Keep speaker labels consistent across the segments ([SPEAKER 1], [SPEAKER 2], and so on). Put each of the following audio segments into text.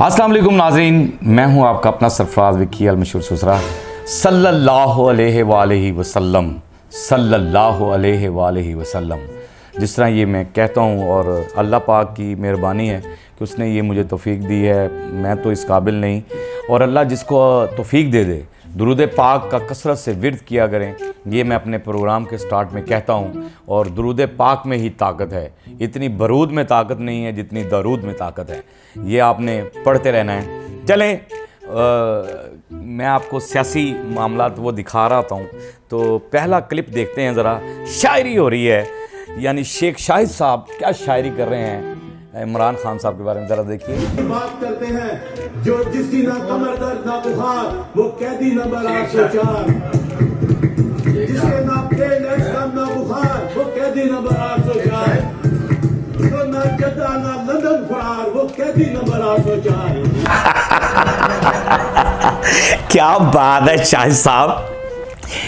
[SPEAKER 1] अस्सलाम वालेकुम नाज़रीन, मैं हूं आपका अपना सरफराज विकी अल मशहूर सुसरा सल्लल्लाहु अलैहि वसल्लम। जिस तरह ये मैं कहता हूं और अल्लाह पाक की मेहरबानी है कि उसने ये मुझे तौफीक दी है, मैं तो इस काबिल नहीं। और अल्लाह जिसको तौफीक दे दे, दुरूद पाक का कसरत से विर्द किया करें, ये मैं अपने प्रोग्राम के स्टार्ट में कहता हूँ। और दुरूद पाक में ही ताकत है, इतनी बरूद में ताकत नहीं है जितनी दरूद में ताकत है। ये आपने पढ़ते रहना है। चलें, मैं आपको सियासी मामलात वो दिखा रहा हूँ, तो पहला क्लिप देखते हैं ज़रा। शायरी हो रही है, यानी शेख शाहिद साहब क्या शायरी कर रहे हैं इमरान खान साहब के बारे में, ज़रा देखिए।
[SPEAKER 2] बात करते हैं जो जिसकी ना कमर दर्द ना बुखार, वो कैदी नंबर 804। जिसके ना पेन एक्सम ना बुखार, वो कैदी नंबर 804। तो ना जद्दा ना लंदन फरार, वो कैदी नंबर 804।
[SPEAKER 1] क्या बात है शाहिद साहब,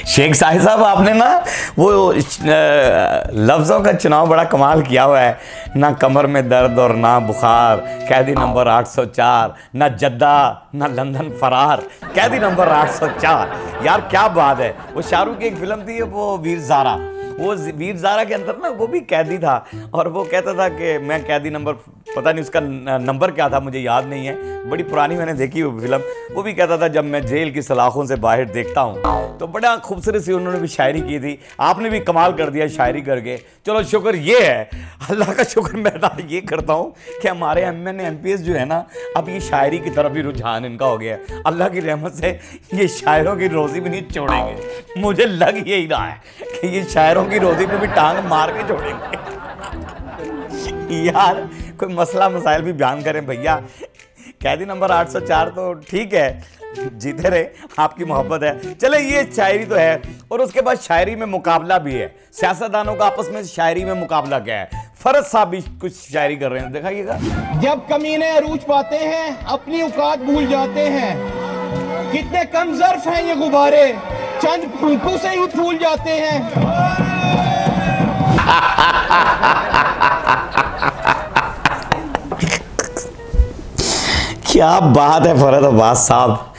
[SPEAKER 1] शेख शाहिद साहब, आपने ना वो लफ्ज़ों का चुनाव बड़ा कमाल किया हुआ है। ना कमर में दर्द और ना बुखार, कैदी नंबर 804। ना जद्दा ना लंदन फरार, कैदी नंबर 804। यार क्या बात है। वो शाहरुख की एक फिल्म थी, वो वीर ज़ारा, वो वीर ज़ारा के अंदर ना वो भी कैदी था और वो कहता था कि मैं कैदी नंबर, पता नहीं उसका नंबर क्या था, मुझे याद नहीं है, बड़ी पुरानी मैंने देखी वो फिल्म। वो भी कहता था जब मैं जेल की सलाखों से बाहर देखता हूँ। तो बड़ा खूबसूरत सी उन्होंने भी शायरी की थी। आपने भी कमाल कर दिया शायरी करके। चलो शुक्र ये है, अल्लाह का शुक्र मैं ये करता हूँ कि हमारे MN MPS जो है ना, अब ये शायरी की तरफ भी रुझान इनका हो गया है। अल्लाह की रहमत से ये शायरों की रोज़ी भी नहीं छोड़ेंगे। मुझे लग यही रहा है कि ये शायरों की रोज़ी पे भी टांग मार के छोड़ेंगे। यार कोई मसला मसाइल भी बयान करें भैया। कैदी नंबर 804 तो ठीक है, जीते रहे, आपकी मोहब्बत है। चले, ये शायरी तो है। और उसके बाद शायरी में मुकाबला भी है। सियासतदानों का आपस में शायरी में मुकाबला क्या है। फरज साहब भी कुछ शायरी कर रहे हैं, दिखाइएगा।
[SPEAKER 3] जब कमीने अरूज पाते हैं, अपनी औकात भूल जाते हैं। कितने कम ज़र्फ हैं ये गुब्बारे, चंद फूंकों से ही फूल जाते हैं।
[SPEAKER 1] क्या बात है फरद अब्बास साहब,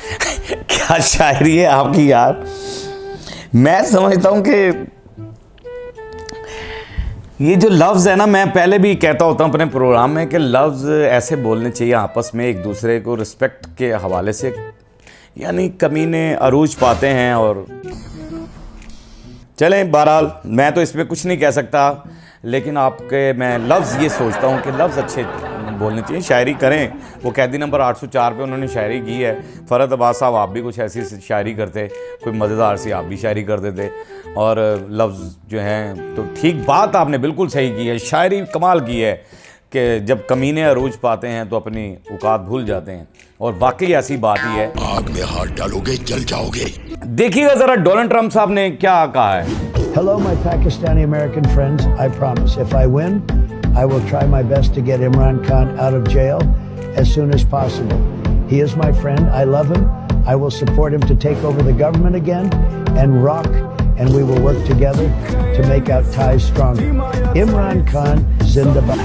[SPEAKER 1] क्या शायरी है आपकी यार। मैं समझता हूं कि ये जो लफ्ज़ है ना, मैं पहले भी कहता होता हूं अपने प्रोग्राम में कि लफ्ज़ ऐसे बोलने चाहिए आपस में एक दूसरे को रिस्पेक्ट के हवाले से। यानी कमीने अरूज पाते हैं। और चलें, बहरहाल मैं तो इसमें कुछ नहीं कह सकता, लेकिन आपके मैं लफ्ज़ ये सोचता हूँ कि लफ्ज़ अच्छे बोलने चाहिए, शायरी करें। वो कैदी नंबर 804 पे उन्होंने शायरी की है। फरद अब्बास साहब, आप भी कुछ ऐसी शायरी करते, कोई मज़ेदार सी आप भी शायरी करते थे। और लफ्ज़ जो हैं तो ठीक, बात आपने बिल्कुल सही की है, शायरी कमाल की है कि जब कमीने अरूज पाते हैं तो अपनी औकात भूल जाते हैं। और वाकई ऐसी बात ही है।
[SPEAKER 4] आग में हाथ डालोगे जल जाओगे।
[SPEAKER 1] देखिएगा ज़रा डोनाल्ड ट्रंप साहब ने क्या कहा है।
[SPEAKER 5] Hello, my Pakistani American friends. I promise, if I win, I will try my best to get Imran Khan out of jail as soon as possible. He is my friend. I love him. I will support him to take over the government again and rock, and we will work together to make our ties stronger. Imran Khan, Zindabad.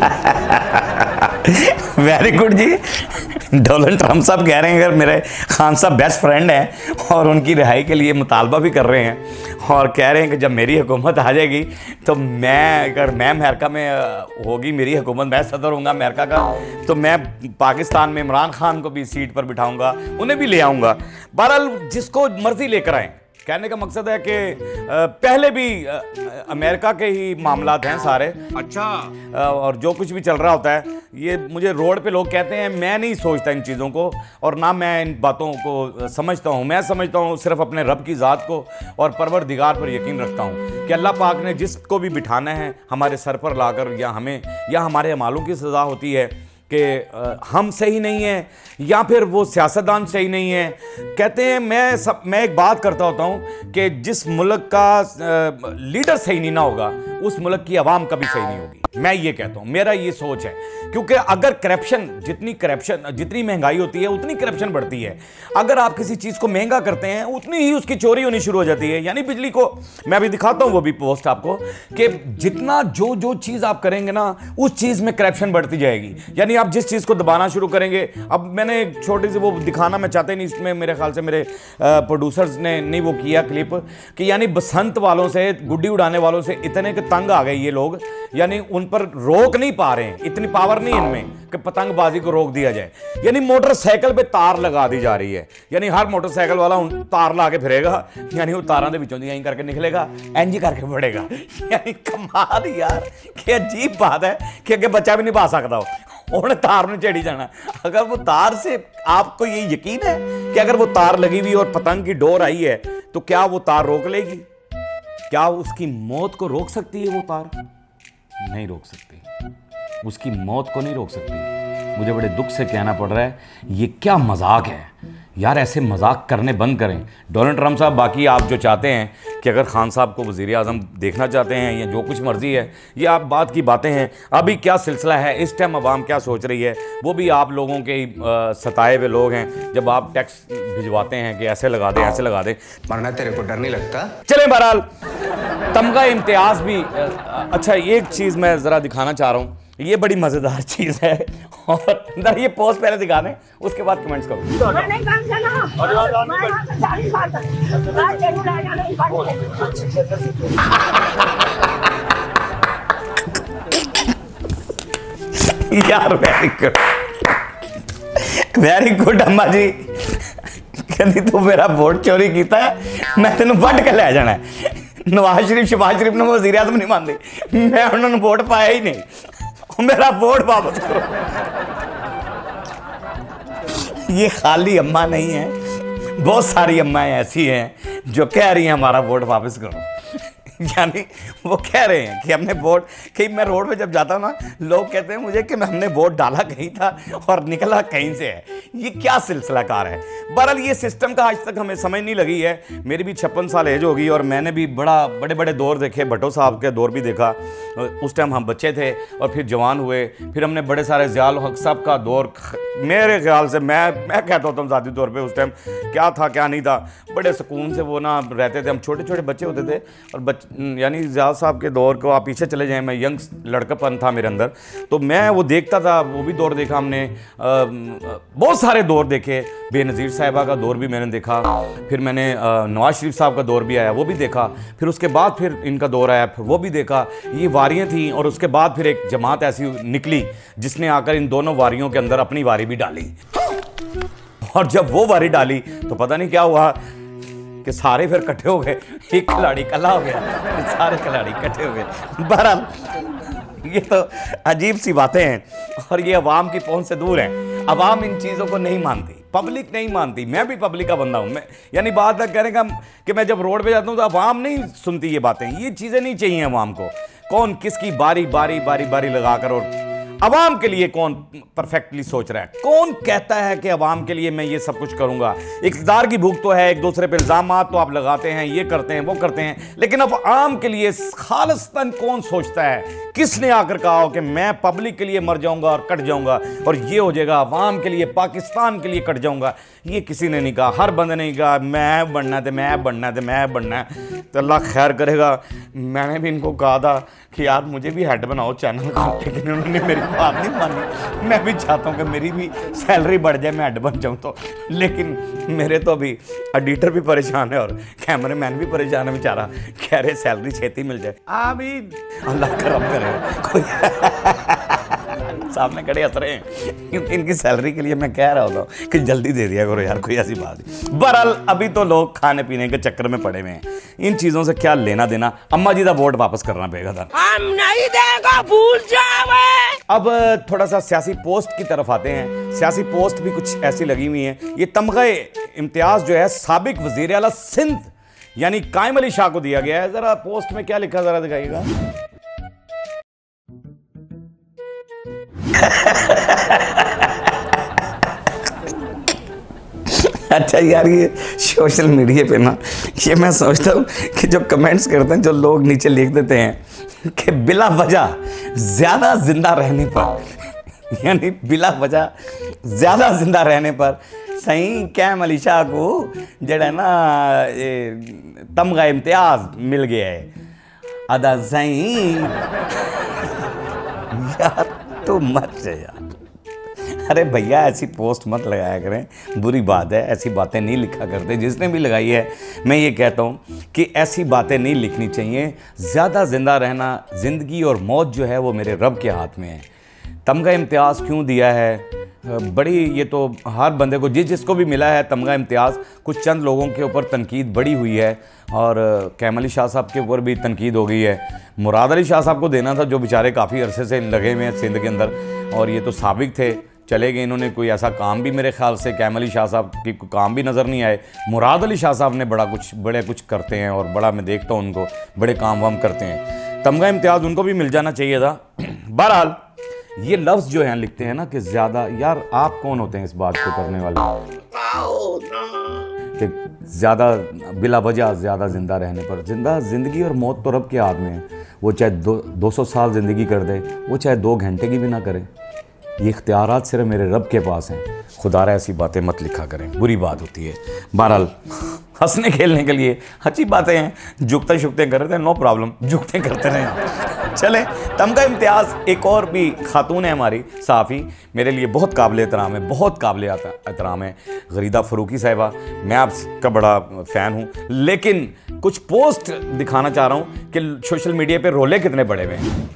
[SPEAKER 1] Very good ji. Donald Trump साहब कह रहे हैं अगर मेरे खान साहब best friend हैं और उनकी रिहाई के लिए मुतालबा भी कर रहे हैं, और कह रहे हैं कि जब मेरी हुकूमत आ जाएगी तो अगर मैं अमेरिका में होगी मेरी हुकूमत, मैं सदर होऊंगा अमेरिका का, तो मैं पाकिस्तान में इमरान खान को भी सीट पर बिठाऊंगा, उन्हें भी ले आऊँगा। बहरहाल जिसको मर्जी लेकर आएँ। कहने का मकसद है कि पहले भी अमेरिका के ही मामलात हैं सारे। अच्छा, और जो कुछ भी चल रहा होता है, ये मुझे रोड पे लोग कहते हैं, मैं नहीं सोचता इन चीज़ों को, और ना मैं इन बातों को समझता हूँ। मैं समझता हूँ सिर्फ अपने रब की ज़ात को और परवरदिगार पर यकीन रखता हूँ कि अल्लाह पाक ने जिसको भी बिठाना है हमारे सर पर लाकर, या हमें या हमारे अमालों की सज़ा होती है कि हम सही नहीं हैं या फिर वो सियासतदान सही नहीं है। कहते हैं, मैं एक बात करता होता हूँ कि जिस मुल्क का लीडर सही नहीं ना होगा, उस मुल्क की आवाम कभी सही नहीं होगी। मैं ये कहता हूं, मेरा ये सोच है, क्योंकि अगर जितनी महंगाई होती है उतनी करप्शन बढ़ती है। अगर आप किसी चीज को महंगा करते हैं उतनी ही उसकी चोरी होनी शुरू हो जाती है। यानी बिजली को मैं अभी दिखाता हूं वो भी पोस्ट आपको, कि जितना जो चीज आप करेंगे ना उस चीज में करप्शन बढ़ती जाएगी। यानी आप जिस चीज को दबाना शुरू करेंगे, अब मैंने एक छोटी सी वो दिखाना मैं चाहते नहीं, इसमें मेरे ख्याल से मेरे प्रोड्यूसर्स ने नहीं वो किया क्लिप, कि यानी बसंत वालों से, गुड्डी उड़ाने वालों से इतने के तंग आ गए ये लोग, यानी उन पर रोक नहीं पा रहे हैं, इतनी पावर नहीं इनमें कि पतंगबाजी को रोक दिया जाए। यानी मोटरसाइकिल पे तार लगा दी जा रही है, यानी हर मोटरसाइकिल वाला तार ला के फिरेगा, यानी वो तारों के विचों दी करके निकलेगा, एंजी करके बढ़ेगा। यानी कमाल यार, कि अजीब बात है कि अगे बच्चा भी नहीं पा सकता हो, उन्हें तार में चढ़ी जाना। अगर वो तार से, आपको ये यकीन है कि अगर वो तार लगी हुई और पतंग की डोर आई है तो क्या वो तार रोक लेगी? क्या उसकी मौत को रोक सकती है वो तार? नहीं रोक सकती, उसकी मौत को नहीं रोक सकती। मुझे बड़े दुख से कहना पड़ रहा है, ये क्या मजाक है यार, ऐसे मजाक करने बंद करें डोनाल्ड ट्रंप साहब। बाकी आप जो चाहते हैं कि अगर खान साहब को वज़ीर आज़म देखना चाहते हैं या जो कुछ मर्जी है, ये आप बात की बातें हैं। अभी क्या सिलसिला है, इस टाइम अवाम क्या सोच रही है, वो भी आप लोगों के सताए हुए लोग हैं। जब आप टैक्स भिजवाते हैं कि ऐसे लगा दें, ऐसे लगा दें,
[SPEAKER 6] वरना तेरे को डर नहीं लगता?
[SPEAKER 1] चलें बहरहाल, तमगा इम्तियाज भी अच्छा, एक चीज़ मैं ज़रा दिखाना चाह रहा हूँ, ये बड़ी मज़ेदार चीज़ है, और ये पोस्ट पहले दिखा दें, उसके बाद कमेंट्स करो। यार वेरी गुड अम्मा जी, कहती तू मेरा वोट चोरी किया है, मैं तेन वट के लै जाना है। नवाज शरीफ शहबाज शरीफ ने वज़ीर आज़म नहीं मानते, मैं उन्होंने वोट पाया ही नहीं, मेरा वोट वापस करो। ये खाली अम्मा नहीं है, बहुत सारी अम्माएं ऐसी हैं जो कह रही हैं हमारा वोट वापस करो। यानी वो कह रहे हैं कि हमने वोट, कि मैं रोड पे जब जाता हूँ ना, लोग कहते हैं मुझे कि हमने वोट डाला कहीं था और निकला कहीं से है। ये क्या सिलसिला कार है? बहरहाल ये सिस्टम का आज तक हमें समझ नहीं लगी है। मेरी भी 56 साल एज होगी और मैंने भी बड़े बड़े दौर देखे, भट्टो साहब के दौर भी देखा। उस टाइम हम बच्चे थे और फिर जवान हुए, फिर हमने बड़े सारे ज़ियाउल हक साहब का दौर, मेरे ख्याल से मैं कहता हूँ ज़ाती तौर पे उस टाइम क्या था क्या नहीं था, बड़े सुकून से वो ना रहते थे। हम छोटे छोटे बच्चे होते थे और यानी ज़ियाउल साहब के दौर को आप पीछे चले जाएं, मैं यंग लड़कापन था मेरे अंदर, तो मैं वो देखता था, वो भी दौर देखा हमने, बहुत सारे दौर देखे। बेनज़ीर साहिबा का दौर भी मैंने देखा, फिर मैंने नवाज शरीफ साहब का दौर भी आया वो भी देखा, फिर उसके बाद फिर इनका दौर आया फिर वो भी देखा। ये वारियाँ थी और उसके बाद फिर एक जमात ऐसी निकली जिसने आकर इन दोनों वारियों के अंदर अपनी वारी भी डाली। और जब वो वारी डाली तो पता नहीं क्या हुआ कि सारे फिर इकट्ठे हो गए, एक खिलाड़ी कला हो गया, सारे खिलाड़ी इकट्ठे हो गए। बहरहाल ये तो अजीब सी बातें हैं और ये अवाम की पहुंच से दूर हैं। अवाम इन चीज़ों को नहीं मानती, पब्लिक नहीं मानती। मैं भी पब्लिक का बंदा हूँ, मैं यानी बात है कहने का कि मैं जब रोड पे जाता हूँ तो अवाम नहीं सुनती ये बातें, ये चीज़ें नहीं चाहिए अवाम को। कौन किसकी बारी बारी बारी बारी लगाकर और अवाम के लिए कौन परफेक्टली सोच रहा है, कौन कहता है कि अवाम के लिए मैं ये सब कुछ करूंगा। इक़्तिदार की भूख तो है, एक दूसरे पे इल्ज़ामात तो आप लगाते हैं, ये करते हैं वो करते हैं, लेकिन अब आम के लिए खालिस्तन कौन सोचता है? किसने आकर कहा हो कि मैं पब्लिक के लिए मर जाऊंगा और कट जाऊंगा और ये हो जाएगा, अवाम के लिए पाकिस्तान के लिए कट जाऊंगा? ये किसी ने नहीं कहा, हर बंदे ने कहा मैं बनना है, मैं बनना है, मैं बनना है। तो अल्लाह खैर करेगा। मैंने भी इनको कहा था कि यार मुझे भी हेड बनाओ चैनल का, लेकिन उन्होंने मेरी बात नहीं मानी। मैं भी चाहता हूँ कि मेरी भी सैलरी बढ़ जाए, मैं हेड बन जाऊँ तो, लेकिन मेरे तो अभी एडिटर भी परेशान है और कैमरे मैन भी परेशान है बेचारा, कह रहे सैलरी छेती मिल जाए। अभी अल्लाह करम करे, कोई सामने खड़े हंस रहे हैं, इनकी सैलरी के लिए मैं कह रहा होता हूँ कि जल्दी दे दिया करो यार, कोई ऐसी बात नहीं। बहरहाल अभी तो लोग खाने पीने के चक्कर में पड़े हुए हैं, इन चीज़ों से क्या लेना देना। अम्मा जी का वोट वापस करना पड़ेगा था,
[SPEAKER 7] हम नहीं देगा, भूल जाओ।
[SPEAKER 1] अब थोड़ा सा सियासी पोस्ट की तरफ आते हैं। सियासी पोस्ट भी कुछ ऐसी लगी हुई हैं। ये तमगा इम्तियाज जो है साबिक वज़ीर आला सिंध यानी कायम अली शाह को दिया गया है। जरा पोस्ट में क्या लिखा जरा दिखाइएगा। अच्छा यार, ये सोशल मीडिया पे ना, ये मैं सोचता हूँ कि जो कमेंट्स करते हैं जो लोग नीचे लिख देते हैं कि बिला वजह ज़्यादा जिंदा रहने पर यानी बिला वजह ज़्यादा जिंदा रहने पर सही कैम अली शाह को जड़ा ना तमगा इम्तियाज मिल गया है। अदा सही यार तो मत से यार, अरे भैया ऐसी पोस्ट मत लगाया करें, बुरी बात है, ऐसी बातें नहीं लिखा करते। जिसने भी लगाई है मैं ये कहता हूँ कि ऐसी बातें नहीं लिखनी चाहिए। ज़्यादा ज़िंदा रहना, ज़िंदगी और मौत जो है वो मेरे रब के हाथ में है। तमगा इम्तियाज़ क्यों दिया है, बड़ी ये तो हर बंदे को जिसको भी मिला है तमगा इम्तियाज़, कुछ चंद लोगों के ऊपर तनकीद बड़ी हुई है और कैम अली शाह साहब के ऊपर भी तनकीद हो गई है। मुराद अली शाह साहब को देना था जो बेचारे काफ़ी अरसे से लगे हुए हैं सिंध के अंदर, और ये तो साबिक थे, चले गए। इन्होंने कोई ऐसा काम भी मेरे ख्याल से कैम अली शाह साहब की काम भी नज़र नहीं आए। मुराद अली शाह साहब ने बड़े कुछ करते हैं और बड़ा मैं देखता हूँ उनको, बड़े काम वाम करते हैं। तमगा इम्तियाज़ उनको भी मिल जाना चाहिए था। बहरहाल ये लफ्ज़ जो हैं लिखते हैं ना कि ज़्यादा, यार आप कौन होते हैं इस बात को करने वाले कि ज़्यादा बिला वजह ज़्यादा ज़िंदा रहने पर। ज़िंदगी और मौत तो रब के हाथ में है। वो चाहे 200 साल ज़िंदगी कर दे, वो चाहे 2 घंटे की भी ना करे, ये इख्तियारात सिर्फ मेरे रब के पास हैं। खुदारा ऐसी बातें मत लिखा करें, बुरी बात होती है। बहरहाल हंसने खेलने के लिए अच्छी बातें हैं, झुकते शुकते कर रहे थे, नो प्रॉब्लम, झुकते करते रहें। चलें, तमगा इम्तियाज़ एक और भी खातून है हमारी सहाफ़ी, मेरे लिए बहुत काबिल एहतराम है, बहुत काबिल एहतराम है, गरीदा फ़रूकी साहिबा। मैं आपका बड़ा फ़ैन हूँ, लेकिन कुछ पोस्ट दिखाना चाह रहा हूँ कि सोशल मीडिया पे रोले कितने बड़े हुए हैं।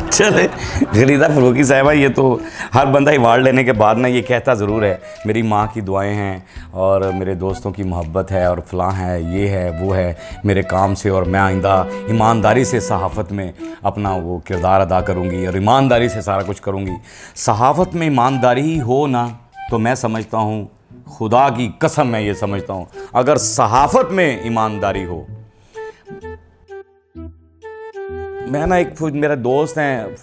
[SPEAKER 1] चले, गरीदा फ़रूकी साहिबा, ये तो हर बंदा अवार्ड लेने के बाद ना ये कहता ज़रूर है मेरी माँ की दुआएं हैं और मेरे दोस्तों की मोहब्बत है और फ़लाँ है, ये है वो है मेरे काम से, और मैं आइंदा ईमानदारी से सहाफ़त में अपना वो किरदार अदा करूँगी और ईमानदारी से सारा कुछ करूँगी। सहाफ़त में ईमानदारी हो ना तो मैं समझता हूँ, खुदा की कसम मैं ये समझता हूँ, अगर सहाफ़त में ईमानदारी हो। मैं ना एक मेरा दोस्त हैं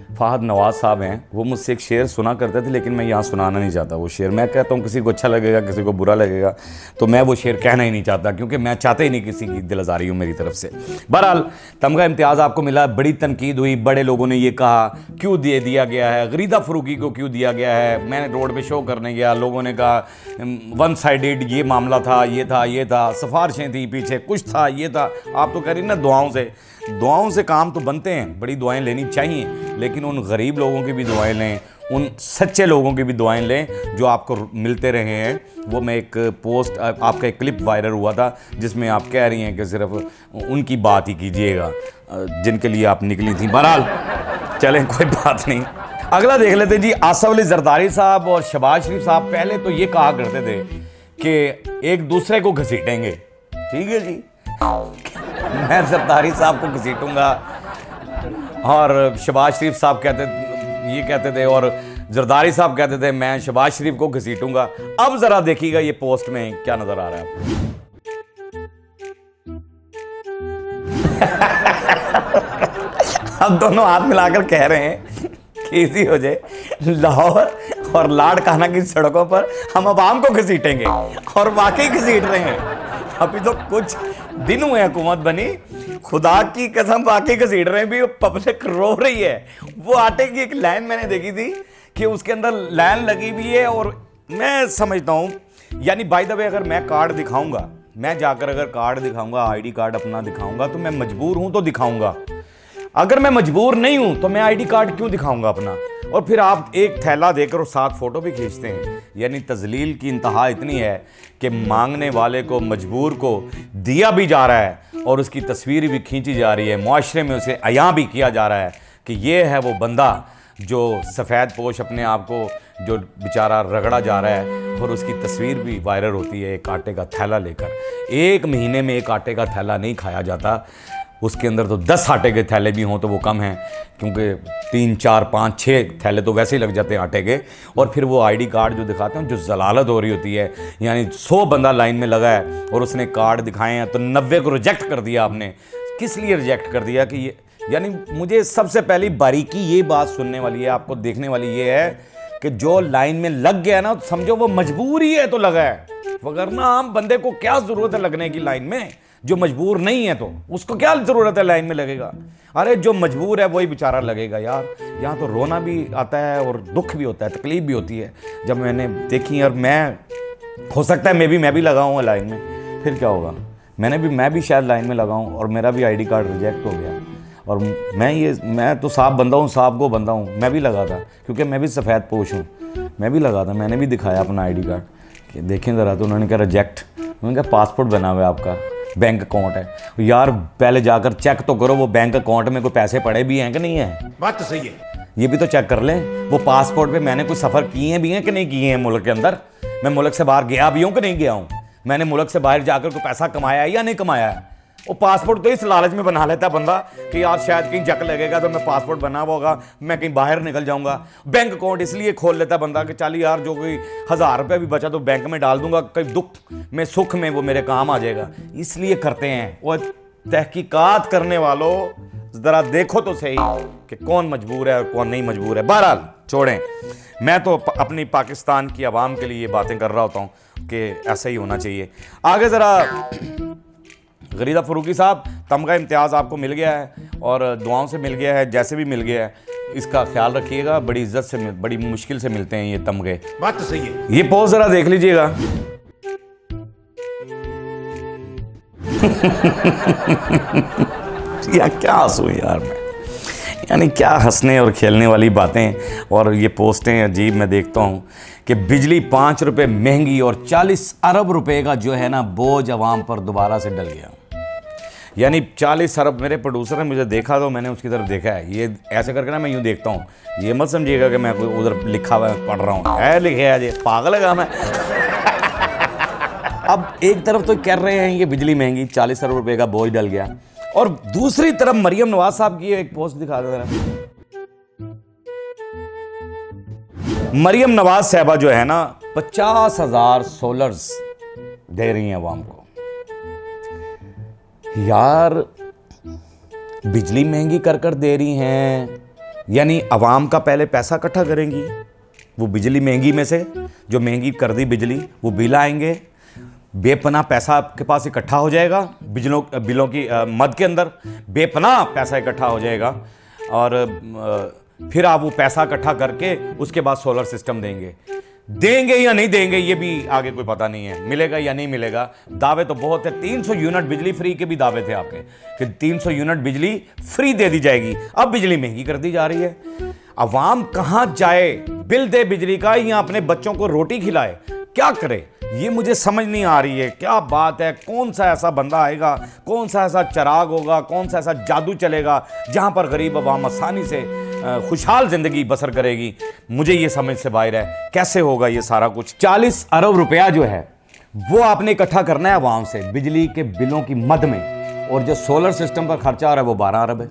[SPEAKER 1] फ़ाहद नवाज़ साहब हैं, वो मुझसे एक शेर सुना करते थे, लेकिन मैं यहाँ सुनाना नहीं चाहता वो शेर। मैं कहता हूँ किसी को अच्छा लगेगा, किसी को बुरा लगेगा, तो मैं वो शेर कहना ही नहीं चाहता, क्योंकि मैं चाहता ही नहीं किसी की दिल आज़ारी हो मेरी तरफ से। बहरहाल तमगा इम्तियाज़ आपको मिला, बड़ी तनकीद हुई, बड़े लोगों ने ये कहा क्यों दिया गया है, गरीदा फ़रूकी को क्यों दिया गया है। मैंने रोड पर शो करने गया, लोगों ने कहा 1 साइडेड ये मामला था, ये था, सिफारिशें थी, पीछे कुछ था, ये था। आप तो कह रही ना दुआओं से काम तो बनते हैं, बड़ी दुआएं लेनी चाहिए, लेकिन उन गरीब लोगों की भी दुआएं लें, उन सच्चे लोगों की भी दुआएं लें जो आपको मिलते रहे हैं। वो मैं एक पोस्ट, आपका एक क्लिप वायरल हुआ था जिसमें आप कह रही हैं कि सिर्फ उनकी बात ही कीजिएगा जिनके लिए आप निकली थी। बहरहाल चलें, कोई बात नहीं। अगला देख लेते जी, आसिफ अली जरदारी साहब और शहबाज शरीफ साहब पहले तो ये कहा करते थे कि एक दूसरे को घसीटेंगे, ठीक है जी, मैं जरदारी साहब को घसीटूंगा, और शहबाज शरीफ साहब कहते थे और जरदारी साहब कहते थे मैं शहबाज शरीफ को घसीटूंगा। अब जरा देखिएगा ये पोस्ट में क्या नजर आ रहा है अब दोनों हाथ मिलाकर कह रहे हैं कि इजी हो जाए, लाहौर और लाड़काना की सड़कों पर हम अवाम को घसीटेंगे, और वाकई घसीट रहे हैं। अभी तो कुछ दिन हुए हुकूमत बनी, खुदा की कसम वाकई घसीट रहे हैं भी, पब्लिक रो रही है। वो आटे की एक लाइन मैंने देखी थी कि उसके अंदर लाइन लगी हुई है, और मैं समझता हूँ, यानी बाय द वे अगर मैं कार्ड दिखाऊंगा, मैं जाकर अगर कार्ड दिखाऊंगा, आईडी कार्ड अपना दिखाऊंगा, तो मैं मजबूर हूं तो दिखाऊंगा, अगर मैं मजबूर नहीं हूं तो मैं आईडी कार्ड क्यों दिखाऊंगा अपना। और फिर आप एक थैला देकर और साथ फोटो भी खींचते हैं, यानी तजलील की इंतहा इतनी है कि मांगने वाले को, मजबूर को दिया भी जा रहा है और उसकी तस्वीर भी खींची जा रही है, मुआशरे में उसे अयां भी किया जा रहा है कि ये है वो बंदा जो सफ़ेद पोश अपने आप को जो बेचारा रगड़ा जा रहा है, और उसकी तस्वीर भी वायरल होती है एक आटे का थैला लेकर। 1 महीने में एक आटे का थैला नहीं खाया जाता, उसके अंदर तो 10 आटे के थैले भी हों तो वो कम हैं, क्योंकि 3, 4, 5, 6 थैले तो वैसे ही लग जाते हैं आटे के। और फिर वो आईडी कार्ड जो दिखाते हैं, जो जलालत हो रही होती है, यानी 100 बंदा लाइन में लगा है और उसने कार्ड दिखाए हैं तो 90 को रिजेक्ट कर दिया आपने। किस लिए रिजेक्ट कर दिया कि ये, यानी मुझे सबसे पहली बारीकी ये बात सुनने वाली है, आपको देखने वाली ये है कि जो लाइन में लग गया ना, समझो वो मजबूर ही है तो लगा है, वगरना आम बंदे को क्या जरूरत है लगने की लाइन में? जो मजबूर नहीं है तो उसको क्या जरूरत है लाइन में लगेगा? अरे जो मजबूर है वही बेचारा लगेगा यार। यहाँ तो रोना भी आता है और दुख भी होता है, तकलीफ भी होती है जब मैंने देखी। और मैं, हो सकता है मैं भी लगाऊंगा लाइन में, फिर क्या होगा? मैं भी शायद लाइन में लगाऊं और मेरा भी आईडी कार्ड रिजेक्ट हो गया। और मैं तो साफ बंदा हूँ, साफ को बंदा हूँ। मैं भी लगा था क्योंकि मैं भी सफ़ेद पोश हूँ, मैं भी लगा था। मैंने भी दिखाया अपना आईडी कार्ड कि देखें ज़रा, तो उन्होंने कहा रिजेक्ट। उन्होंने कहा पासपोर्ट बना हुआ है आपका, बैंक अकाउंट है। यार पहले जाकर चेक तो करो वो बैंक अकाउंट में कोई पैसे पड़े भी हैं कि नहीं है।
[SPEAKER 4] बात तो सही है,
[SPEAKER 1] ये भी तो चेक कर लें। वो पासपोर्ट पे मैंने कुछ सफ़र किए भी हैं कि नहीं किए हैं मुल्क के अंदर? मैं मुल्क से बाहर गया भी हूँ कि नहीं गया हूँ? मैंने मुल्क से बाहर जाकर कोई पैसा कमाया है या नहीं कमाया है? वो पासपोर्ट तो इस लालच में बना लेता है बंदा कि यार शायद कहीं जक लगेगा तो मैं पासपोर्ट बना हुआ होगा, मैं कहीं बाहर निकल जाऊंगा। बैंक अकाउंट इसलिए खोल लेता है बंदा कि चल यार जो कोई 1000 रुपये भी बचा तो बैंक में डाल दूंगा, कहीं दुख में सुख में वो मेरे काम आ जाएगा, इसलिए करते हैं। वो तहकीकात करने वालों ज़रा देखो तो सही कि कौन मजबूर है और कौन नहीं मजबूर है। बहरहाल छोड़ें, मैं तो अपनी पाकिस्तान की आवाम के लिए बातें कर रहा होता हूँ कि ऐसा ही होना चाहिए। आगे ज़रा गरीदा फरूकी साहब, तमगा इम्तियाज़ आपको मिल गया है और दुआओं से मिल गया है, जैसे भी मिल गया है इसका ख्याल रखिएगा। बड़ी इज्जत से बड़ी मुश्किल से मिलते हैं ये तमगे।
[SPEAKER 4] बात तो सही है।
[SPEAKER 1] ये पोज ज़रा देख लीजिएगा। या क्या हंसूं यार मैं, यानी क्या हंसने और खेलने वाली बातें। और ये पोस्टें अजीब मैं देखता हूँ कि बिजली 5 रुपये महंगी और 40 अरब रुपए का जो है ना बोझ अवाम पर दोबारा से डल गया। यानी 40 अरब, मेरे प्रोड्यूसर ने मुझे देखा तो मैंने उसकी तरफ देखा है। ये ऐसे करके ना मैं यूँ देखता हूँ, ये मत समझिएगा कि मैं कोई उधर लिखा हुआ पढ़ रहा हूँ, है लिखे है, ये पागल है मैं। अब एक तरफ तो कह रहे हैं ये बिजली महंगी, 40 अरब रुपए का बोझ डल गया, और दूसरी तरफ मरियम नवाज साहब की एक पोस्ट दिखा दो जरा। मरियम नवाज साहबा जो है ना 50,000 सोलर्स दे रही हैं अवाम को। यार बिजली महंगी कर कर दे रही हैं, यानी अवाम का पहले पैसा इकट्ठा करेंगी, वो बिजली महंगी में से जो महंगी कर दी बिजली वो बिल आएंगे, बेपनाह पैसा आपके पास इकट्ठा हो जाएगा, बिलों की मद के अंदर बेपनाह पैसा इकट्ठा हो जाएगा, और फिर आप वो पैसा इकट्ठा करके उसके बाद सोलर सिस्टम देंगे या नहीं देंगे ये भी आगे कोई पता नहीं है, मिलेगा या नहीं मिलेगा। दावे तो बहुत है, 300 यूनिट बिजली फ्री के भी दावे थे आपके कि 300 यूनिट बिजली फ्री दे दी जाएगी। अब बिजली महंगी कर दी जा रही है। अवाम कहां जाए, बिल दे बिजली का या अपने बच्चों को रोटी खिलाए, क्या करे ये मुझे समझ नहीं आ रही है। क्या बात है, कौन सा ऐसा बंदा आएगा, कौन सा ऐसा चिराग होगा, कौन सा ऐसा जादू चलेगा जहां पर गरीब अवाम आसानी से खुशहाल जिंदगी बसर करेगी। मुझे ये समझ से बाहर है कैसे होगा ये सारा कुछ। 40 अरब रुपया जो है वो आपने इकट्ठा करना है अवाम से बिजली के बिलों की मद में, और जो सोलर सिस्टम पर खर्चा आ रहा है वो 12 अरब है।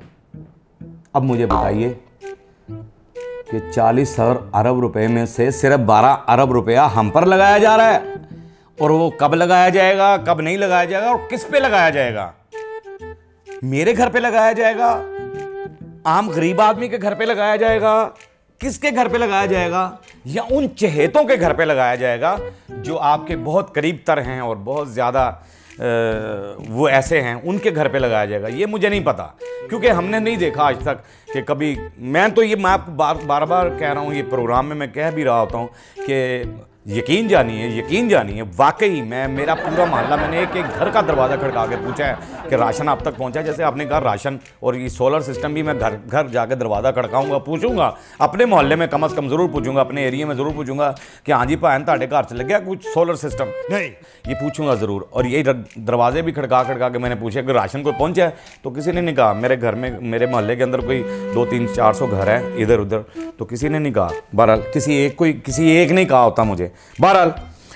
[SPEAKER 1] अब मुझे बताइए कि 40 अरब रुपए में से सिर्फ 12 अरब रुपया हम पर लगाया जा रहा है, और वो कब लगाया जाएगा, कब नहीं लगाया जाएगा, और किस पे लगाया जाएगा? मेरे घर पे लगाया जाएगा, आम गरीब आदमी के घर पे लगाया जाएगा, किसके घर पे लगाया जाएगा, या उन चहेतों के घर पे लगाया जाएगा जो आपके बहुत करीब तर हैं और बहुत ज़्यादा वो ऐसे हैं, उनके घर पे लगाया जाएगा? ये मुझे नहीं पता, क्योंकि हमने नहीं देखा आज तक कि कभी। मैं आपको बार बार कह रहा हूँ, ये प्रोग्राम में मैं कह भी रहा होता हूँ कि यकीन जानिए वाकई मेरा पूरा मोहल्ला, मैंने एक घर का दरवाज़ा खड़का के पूछा है कि राशन आप तक पहुंचा। जैसे आपने कहा राशन और ये सोलर सिस्टम भी मैं घर घर जाके दरवाज़ा खड़काऊंगा, पूछूंगा अपने मोहल्ले में, कम से कम ज़रूर पूछूंगा, अपने एरिया में ज़रूर पूछूंगा कि हाँ जी भैन ताड़े घर से लग गया कुछ सोलर सिस्टम, नहीं ये पूछूंगा ज़रूर। और ये दरवाजे भी खड़का के मैंने पूछा कि राशन कोई पहुँचा है, तो किसी ने नहीं कहा। मेरे घर में, मेरे मोहल्ले के अंदर कोई 200-400 घर है इधर उधर, तो किसी ने नहीं कहा। बहरहाल किसी एक नहीं कहा होता मुझे। बहरहाल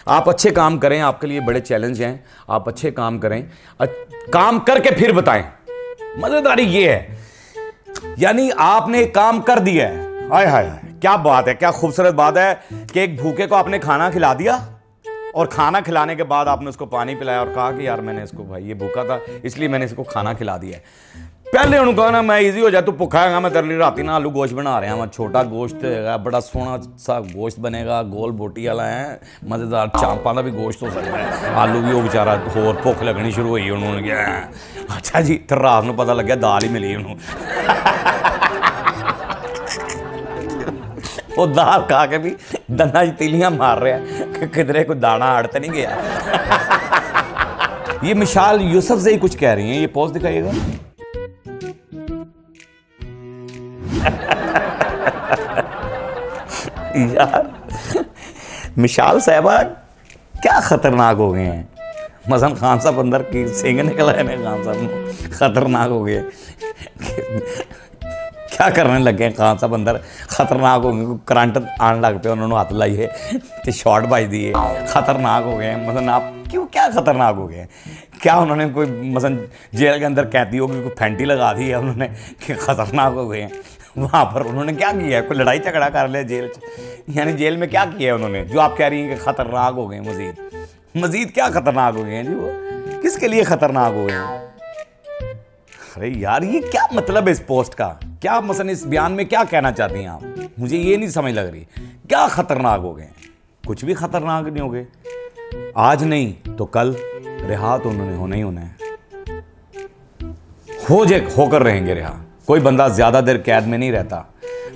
[SPEAKER 1] आप अच्छे काम करें, आपके लिए बड़े चैलेंज हैं, आप अच्छे काम करें, काम करके फिर बताएं। मजेदारी ये है, यानी आपने काम कर दिया है, हाय हाय क्या बात है, क्या खूबसूरत बात है कि एक भूखे को आपने खाना खिला दिया, और खाना खिलाने के बाद आपने उसको पानी पिलाया और कहा कि यार मैंने इसको, भाई ये भूखा था इसलिए मैंने इसको खाना खिला दिया है। पहले उन्होंने कहा ना मैं ईजी हो जाए तू भुखा है मैं तेरे लिए राती ना आलू गोश्त बना रहा मैं छोटा गोश्त है बड़ा सोहना सा गोश्त बनेगा गोल बोटी वाला है मज़ेदार चांपा का भी गोश्त हो सकता है आलू भी वो बेचारा होर भुख लगनी शुरू हुई उन्होंने कहा अच्छा जी फिर रात को पता लगे दाल ही मिली उन्होंने वो दाल खा के भी दंदा तीलियां मार रहा है कि किधरे कोई दाना अड़ तो नहीं गया। ये मिशाल यूसुफ से ही कुछ कह रही हैं, ये पोस्ट दिखाइएगा। यार मिशाल साहबा क्या खतरनाक हो गए हैं। मसन खान साहब अंदर की सिंह निकल रहे हैं, खान साहब खतरनाक हो गए। क्या करने लगे हैं खान साहब अंदर खतरनाक हो गए, करंट आने लग पे उन्होंने हाथ लाइए तो शॉट बज दिए, खतरनाक हो गए। मसन आप क्यों क्या खतरनाक हो गए? क्या उन्होंने कोई मसन जेल के अंदर कैदियों की कोई फैंटी लगा दी है उन्होंने कि खतरनाक हो गए हैं? वहाँ पर उन्होंने क्या किया है? कोई लड़ाई झगड़ा कर लिया जेल यानी जेल में क्या किया है उन्होंने जो आप कह रही हैं कि खतरनाक हो गए? मजीद क्या खतरनाक हो गए हैं जी? वो किसके लिए खतरनाक हो गए हैं? अरे यार ये क्या मतलब है इस पोस्ट का? क्या मसन इस बयान में क्या कहना चाहती हैं आप? मुझे ये नहीं समझ लग रही। क्या खतरनाक हो गए? कुछ भी खतरनाक नहीं हो गए। आज नहीं तो कल रिहा तो उन्होंने होना ही होना है, होकर रहेंगे रिहा। कोई बंदा ज़्यादा देर कैद में नहीं रहता,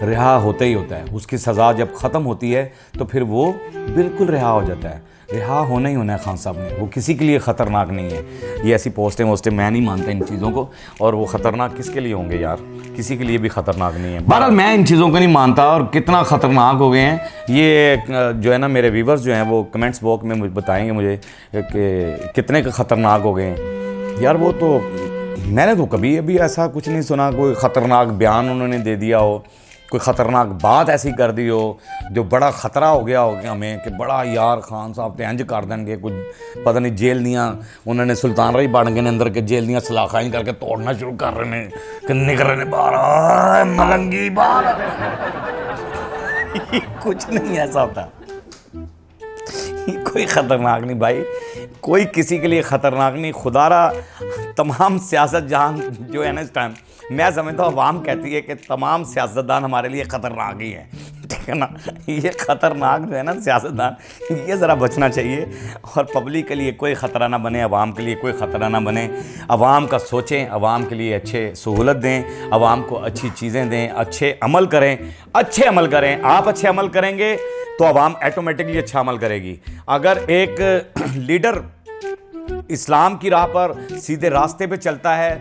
[SPEAKER 1] रिहा होता ही होता है। उसकी सज़ा जब ख़त्म होती है तो फिर वो बिल्कुल रिहा हो जाता है। रिहा होना ही होना है खान साहब ने, वो किसी के लिए ख़तरनाक नहीं है। ये ऐसी पोस्टें वोस्टें मैं नहीं मानता इन चीज़ों को, और वो ख़तरनाक किसके लिए होंगे यार? किसी के लिए भी ख़तरनाक नहीं है। बहरहाल मैं इन चीज़ों को नहीं मानता। और कितना ख़तरनाक हो गए हैं ये जो है ना, मेरे व्यूवर्स जो हैं वो कमेंट्स बॉक्स में बताएंगे मुझे कि कितने ख़तरनाक हो गए हैं यार। वो तो मैंने तो कभी अभी ऐसा कुछ नहीं सुना, कोई ख़तरनाक बयान उन्होंने दे दिया हो, कोई ख़तरनाक बात ऐसी कर दी हो जो बड़ा ख़तरा हो गया हो हमें कि बड़ा यार खान साहब तो इंज कर देंगे, कुछ पता नहीं जेल दियाँ उन्होंने सुल्तान राही बन गए अंदर के जेल दियाँ सलाखा ही करके तोड़ना शुरू कर रहे हैं कि निकल रहे बाहर मलंगी बाहर। कुछ नहीं ऐसा होता, कोई ख़तरनाक नहीं भाई, कोई किसी के लिए ख़तरनाक नहीं। खुदारा तमाम सियासत जहां जो है ना इस टाइम मैं समझता हूँ अवाम कहती है कि तमाम सियासतदान हमारे लिए ख़तरनाक ही हैं, ठीक है ना। ये ख़तरनाक जो है ना सियासतदान, ये ज़रा बचना चाहिए। और पब्लिक के लिए कोई ख़तरा ना बने, अवाम के लिए कोई ख़तरा ना बने। अवाम का सोचें, अवाम के लिए अच्छे सहूलत दें, अवाम को अच्छी चीज़ें दें, अच्छे अमल करें, अच्छे अमल करें। आप अच्छे अमल करेंगे तो अवाम ऑटोमेटिकली अच्छा अमल करेगी। अगर एक लीडर इस्लाम की राह पर सीधे रास्ते पे चलता है,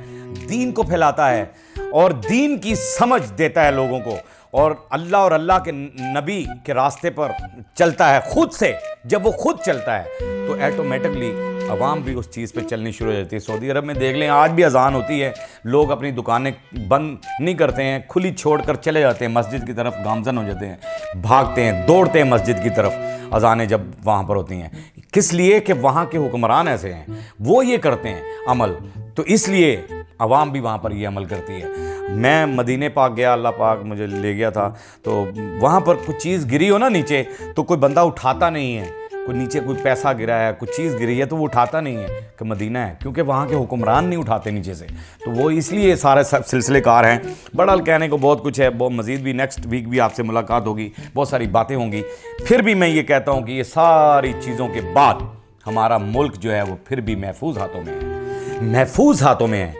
[SPEAKER 1] दीन को फैलाता है और दीन की समझ देता है लोगों को, और अल्लाह और अल्लाह के नबी के रास्ते पर चलता है खुद से, जब वो खुद चलता है तो ऑटोमेटिकली अवाम भी उस चीज़ पे चलनी शुरू हो जाती है। सऊदी अरब में देख लें, आज भी अजान होती है, लोग अपनी दुकानें बंद नहीं करते हैं, खुली छोड़कर चले जाते हैं मस्जिद की तरफ, गामजन हो जाते हैं, भागते हैं, दौड़ते हैं मस्जिद की तरफ अजानें जब वहाँ पर होती हैं। किस लिए? कि वहाँ के हुक्मरान ऐसे हैं, वो ये करते हैं अमल, तो इसलिए अवाम भी वहाँ पर ये अमल करती है। मैं मदीने पाक गया, अल्लाह पाक मुझे ले गया था, तो वहाँ पर कुछ चीज़ गिरी हो ना नीचे, तो कोई बंदा उठाता नहीं है। कोई नीचे कोई पैसा गिरा है, कुछ चीज़ गिरी है, तो वो उठाता नहीं है कि मदीना है, क्योंकि वहाँ के हुक्मरान नहीं उठाते नीचे से। तो वो इसलिए सारे सिलसिलेकार हैं। बड़ा कहने को बहुत कुछ है, बहुत मज़ीद भी नेक्स्ट वीक भी आपसे मुलाकात होगी, बहुत सारी बातें होंगी। फिर भी मैं ये कहता हूँ कि ये सारी चीज़ों के बाद हमारा मुल्क जो है वो फिर भी महफूज हाथों में है, महफूज हाथों में है।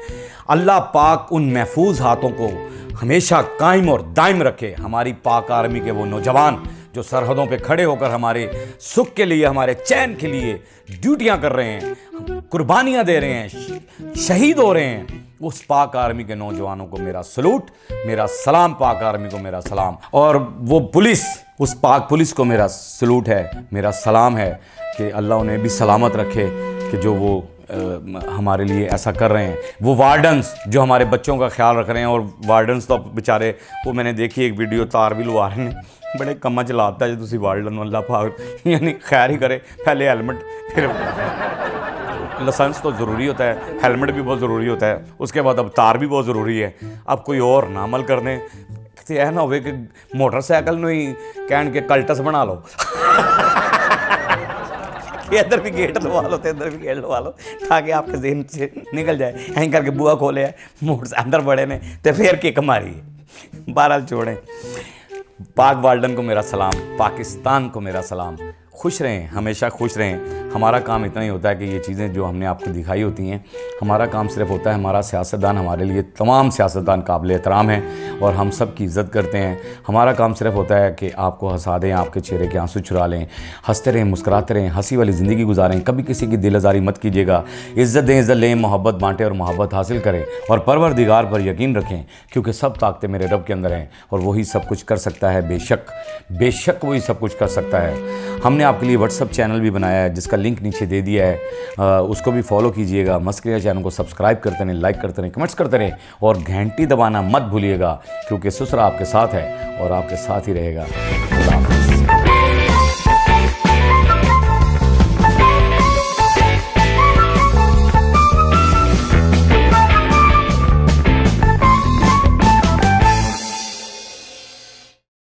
[SPEAKER 1] अल्लाह पाक उन महफूज हाथों को हमेशा कायम और दायम रखे। हमारी पाक आर्मी के वो नौजवान जो सरहदों पे खड़े होकर हमारे सुख के लिए, हमारे चैन के लिए ड्यूटियां कर रहे हैं, कुर्बानियां दे रहे हैं, शहीद हो रहे हैं, उस पाक आर्मी के नौजवानों को मेरा सलूट, मेरा सलाम, पाक आर्मी को मेरा सलाम। और वो पुलिस, उस पाक पुलिस को मेरा सलूट है, मेरा सलाम है कि अल्लाह उन्हें भी सलामत रखे कि जो वो हमारे लिए ऐसा कर रहे हैं। वो वार्डन्स जो हमारे बच्चों का ख्याल रख रहे हैं, और वार्डन्स तो बेचारे, वो मैंने देखी एक वीडियो, तार भी लुआ रहे हैं, बड़े कम्मा चलाता है जो तुसी वार्डन, अल्लाह पाक यानी खैर ही करे। पहले हेलमेट, फिर लाइसेंस तो ज़रूरी होता है, हेलमेट भी बहुत ज़रूरी होता है, उसके बाद अब तार भी बहुत ज़रूरी है। अब कोई और ना अमल कर दें तो यह ना हो कि मोटरसाइकिल में ही कहन के कल्टस बना लो। कि इधर भी गेट लगा लो तो इधर भी गेट लगा लो, ताकि आपके जहन से निकल जाए। ऐं करके बुआ खोले है, मोड़ से अंदर बड़े ने तो फिर किक मारी है। बहरहाल छोड़ें। पाक वार्डन को मेरा सलाम, पाकिस्तान को मेरा सलाम। खुश रहें, हमेशा खुश रहें। हमारा काम इतना ही होता है कि ये चीज़ें जो हमने आपको दिखाई होती हैं, हमारा काम सिर्फ होता है, हमारा सियासतदान, हमारे लिए तमाम सियासतदान काबिल एहतराम हैं और हम सब की इज़्ज़त करते हैं। हमारा काम सिर्फ होता है कि आपको हंसा दें, आपके चेहरे के आंसू चुरा लें, हंसते रहें, मुस्कुराते रहें, हंसी वाली ज़िंदगी गुजारें। कभी किसी की दिल आज़ारी मत कीजिएगा। इज़्ज़त दें, इज़्ज़त लें, मोहब्बत बाँटें और मोहब्बत हासिल करें और परवरदिगार पर यकीन रखें, क्योंकि सब ताकतें मेरे रब के अंदर हैं और वही सब कुछ कर सकता है। बेशक वही सब कुछ कर सकता है। हमने आपके लिए व्हाट्सअप चैनल भी बनाया है, जिसका लिंक नीचे दे दिया है, उसको भी फॉलो कीजिएगा। मस्करिया चैनल को सब्सक्राइब करते रहें, लाइक करते रहें, कमेंट्स करते रहें और घंटी दबाना मत भूलिएगा, क्योंकि ससुरा आपके साथ है और आपके साथ ही रहेगा।